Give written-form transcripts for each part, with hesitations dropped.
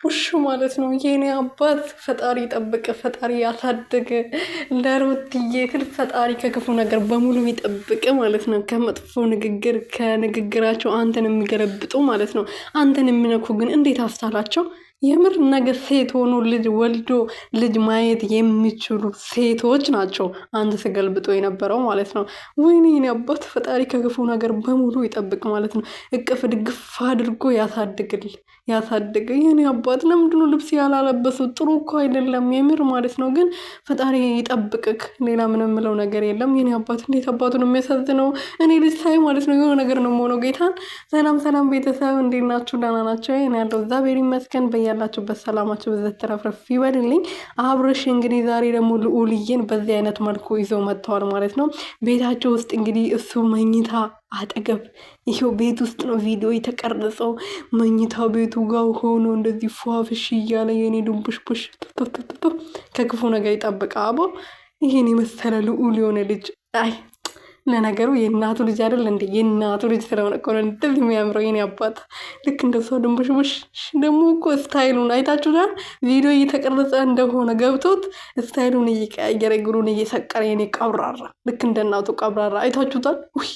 ፑሽ ማለት ነው። የኔ አባት ፈጣሪ ጠብቀ፣ ፈጣሪ ያሳደገ፣ ለሩትዬ ትል ፈጣሪ ከክፉ ነገር በሙሉ ይጠብቅ ማለት ነው። ከመጥፎ ንግግር ከንግግራቸው አንተን የሚገለብጡ ማለት ነው። አንተን የሚነኩ ግን እንዴት አስታላቸው? የምር ነገ ሴት ሆኖ ልጅ ወልዶ ልጅ ማየት የሚችሉ ሴቶች ናቸው አንተ ተገልብጦ የነበረው ማለት ነው። ወይኔ የኔ አባት ፈጣሪ ከክፉ ነገር በሙሉ ይጠብቅ ማለት ነው። እቅፍ ድግፍ አድርጎ ያሳድግል ያሳድግ። የኔ አባት ለምንድነው ልብስ ያላለበሱት? ጥሩ እኮ አይደለም የምር ማለት ነው። ግን ፈጣሪ ይጠብቅክ። ሌላ ምንም ምለው ነገር የለም። የኔ አባት እንዴት አባቱ ነው የሚያሳዝነው። እኔ ልጅ ሳይ ማለት ነው የሆነ ነገር ነው የምሆነው። ጌታን ሰላም ሰላም ቤተሰብ እንዴት ናችሁ? ደህና ናቸው? ይሄን ያለው እግዚአብሔር ይመስገን። በያላችሁበት ሰላማችሁ በዘት ተረፍረፍ ይበልልኝ። አብርሽ እንግዲህ ዛሬ ደግሞ ልዑልዬን በዚህ አይነት መልኩ ይዘው መጥተዋል ማለት ነው። ቤታቸው ውስጥ እንግዲህ እሱ መኝታ አጠገብ ይሄው ቤት ውስጥ ነው ቪዲዮ የተቀረጸው። መኝታ ቤቱ ጋር ሆኖ እንደዚህ ፏፍሽ እያለ የኔ ዱንቡሽቡሽ ከክፉ ነገር ይጠብቃ። አቦ ይሄን የመሰለ ልዑል የሆነ ልጅ አይ ለነገሩ የእናቱ ልጅ አይደል እንዴ? የእናቱ ልጅ ስለሆነ እኮ ነው እንደዚህ የሚያምረው የኔ አባት። ልክ እንደ ሰው ድንቡሽቡሽ ደግሞ እኮ ስታይሉን አይታችሁታል። ቪዲዮ እየተቀረጸ እንደሆነ ገብቶት ስታይሉን እየቀያየረ እግሩን እየሰቀረ የኔ ቀብራራ፣ ልክ እንደ እናቱ ቀብራራ አይታችሁታል። ውይ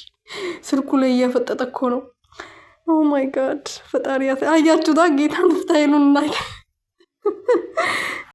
ስልኩ ላይ እያፈጠጠ እኮ ነው። ኦ ማይ ጋድ ፈጣሪ አያችሁታ ጌታን ስታይሉን